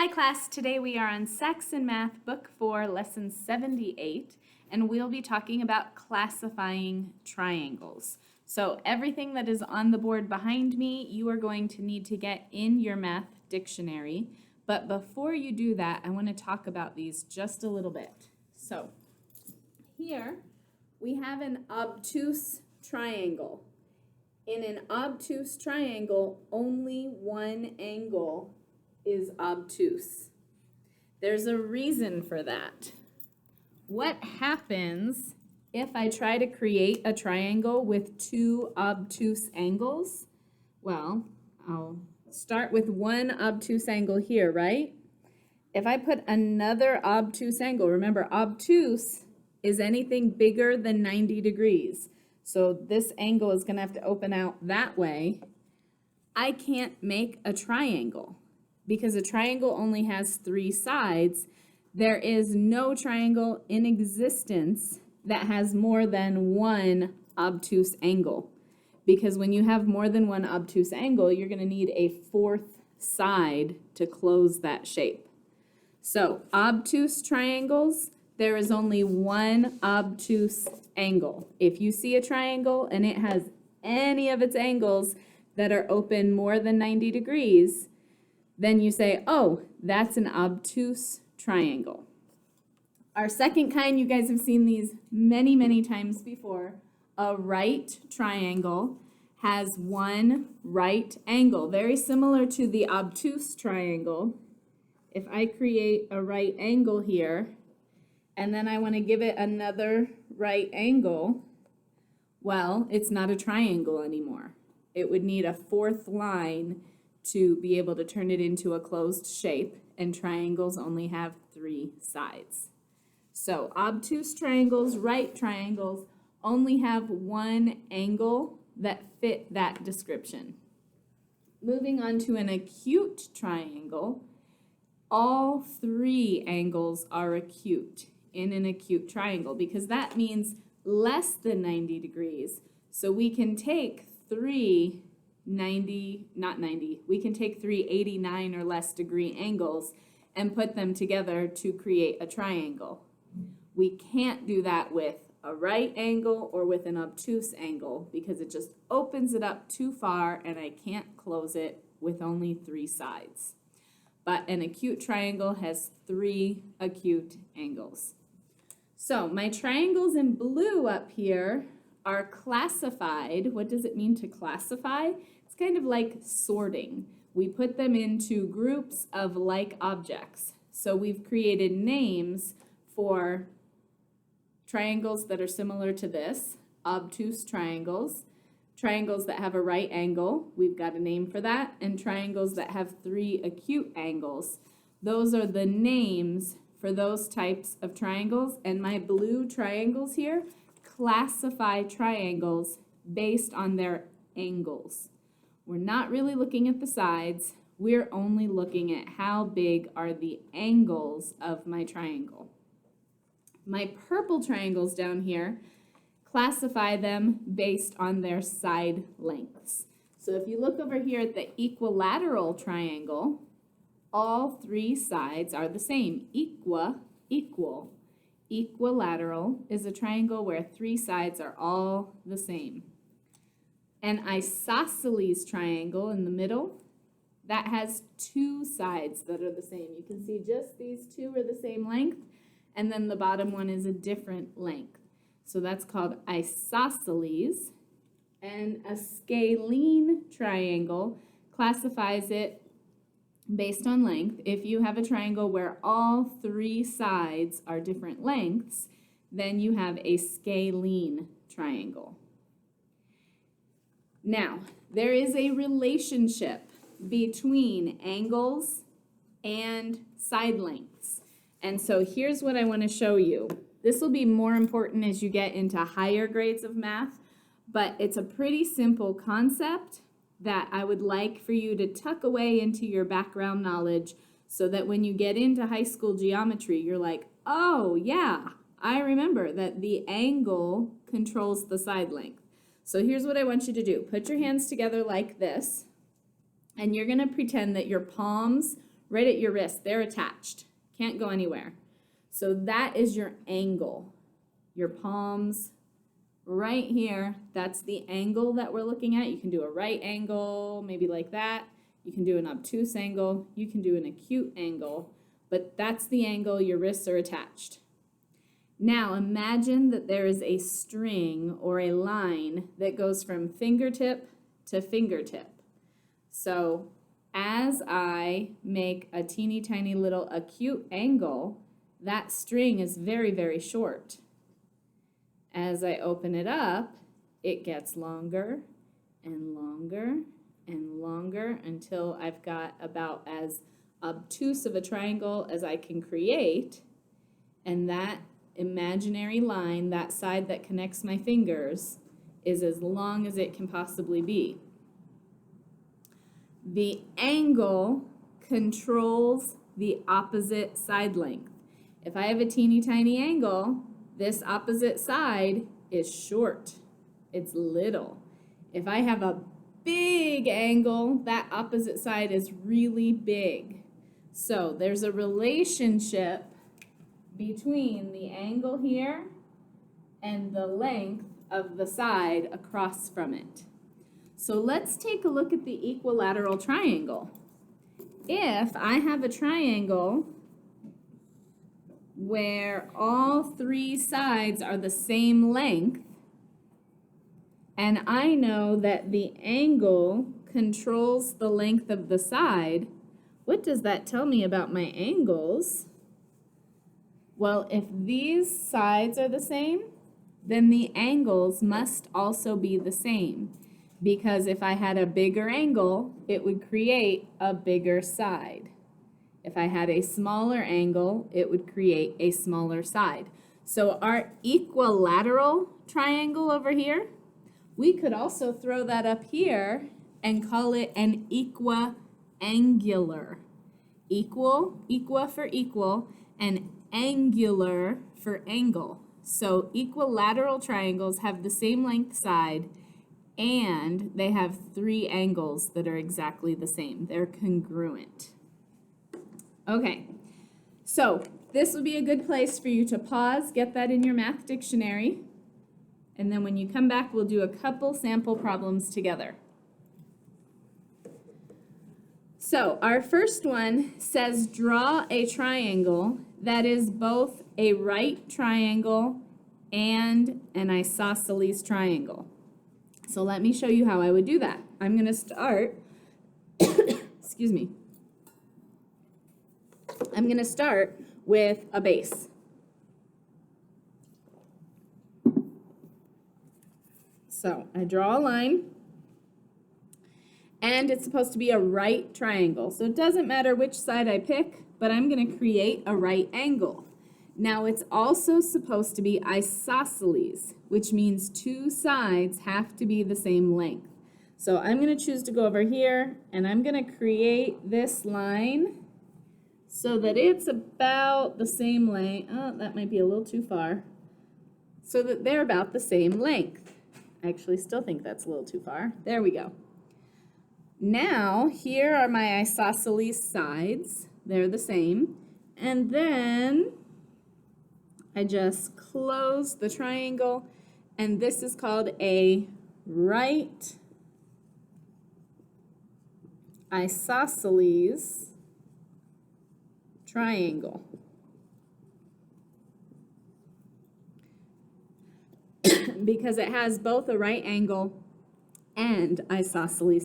Hi class, today we are on Saxon Math Book 4, Lesson 78, and we'll be talking about classifying triangles. So everything that is on the board behind me, you are going to need to get in your math dictionary. But before you do that, I want to talk about these just a little bit. So here we have an obtuse triangle. In an obtuse triangle, only one angle is obtuse. There's a reason for that. What happens if I try to create a triangle with two obtuse angles? Well, I'll start with one obtuse angle here, right? If I put another obtuse angle, remember obtuse is anything bigger than 90 degrees. So this angle is going to have to open out that way. I can't make a triangle because a triangle only has three sides. There is no triangle in existence that has more than one obtuse angle. Because when you have more than one obtuse angle, you're going to need a fourth side to close that shape. So obtuse triangles, there is only one obtuse angle. If you see a triangle and it has any of its angles that are open more than 90 degrees, then you say, oh, that's an obtuse triangle. Our second kind, you guys have seen these many, many times before. A right triangle has one right angle, very similar to the obtuse triangle. If I create a right angle here, and then I want to give it another right angle, well, it's not a triangle anymore. It would need a fourth line to be able to turn it into a closed shape, and triangles only have three sides. So obtuse triangles, right triangles, only have one angle that fit that description. Moving on to an acute triangle, all three angles are acute in an acute triangle because that means less than 90 degrees. So we can take three 89 or less degree angles and put them together to create a triangle. We can't do that with a right angle or with an obtuse angle because it just opens it up too far and I can't close it with only three sides. But an acute triangle has three acute angles. So my triangles in blue up here are classified. What does it mean to classify? It's kind of like sorting. We put them into groups of like objects. So we've created names for triangles that are similar to this, obtuse triangles, triangles that have a right angle, we've got a name for that, and triangles that have three acute angles. Those are the names for those types of triangles, and my blue triangles here classify triangles based on their angles. We're not really looking at the sides, we're only looking at how big are the angles of my triangle. My purple triangles down here classify them based on their side lengths. So if you look over here at the equilateral triangle, all three sides are the same, equal. Equilateral is a triangle where three sides are all the same. An isosceles triangle in the middle, that has two sides that are the same. You can see just these two are the same length, and then the bottom one is a different length. So that's called isosceles. And a scalene triangle classifies it based on length. If you have a triangle where all three sides are different lengths, then you have a scalene triangle. Now, there is a relationship between angles and side lengths. And so here's what I want to show you. This will be more important as you get into higher grades of math, but it's a pretty simple concept that I would like for you to tuck away into your background knowledge so that when you get into high school geometry, you're like, oh yeah, I remember that the angle controls the side length. So here's what I want you to do. Put your hands together like this, and you're going to pretend that your palms right at your wrist. They're attached. Can't go anywhere. So that is your angle. Your palms right here, that's the angle that we're looking at. You can do a right angle, maybe like that. You can do an obtuse angle. You can do an acute angle. But that's the angle your wrists are attached. Now imagine that there is a string or a line that goes from fingertip to fingertip. So as I make a teeny tiny little acute angle, that string is very, very short. As I open it up, it gets longer and longer and longer until I've got about as obtuse of a triangle as I can create, and that imaginary line, that side that connects my fingers, is as long as it can possibly be. The angle controls the opposite side length. If I have a teeny tiny angle, this opposite side is short. It's little. If I have a big angle, that opposite side is really big. So there's a relationship between the angle here and the length of the side across from it. So let's take a look at the equilateral triangle. If I have a triangle where all three sides are the same length, and I know that the angle controls the length of the side, what does that tell me about my angles? Well, if these sides are the same, then the angles must also be the same, because if I had a bigger angle, it would create a bigger side. If I had a smaller angle, it would create a smaller side. So our equilateral triangle over here, we could also throw that up here and call it an equiangular. Equal, equa for equal, and angular for angle. So equilateral triangles have the same length side, and they have three angles that are exactly the same. They're congruent. Okay, so this would be a good place for you to pause, get that in your math dictionary, and then when you come back, we'll do a couple sample problems together. So our first one says draw a triangle that is both a right triangle and an isosceles triangle. So let me show you how I would do that. I'm going to start, excuse me. I'm going to start with a base. So I draw a line, and it's supposed to be a right triangle. So it doesn't matter which side I pick, but I'm going to create a right angle. Now it's also supposed to be isosceles, which means two sides have to be the same length. So I'm going to choose to go over here, and I'm going to create this line so that it's about the same length. Oh, that might be a little too far. So that they're about the same length. I actually still think that's a little too far. There we go. Now, here are my isosceles sides. They're the same. And then I just close the triangle, and this is called a right isosceles triangle. Because it has both a right angle and isosceles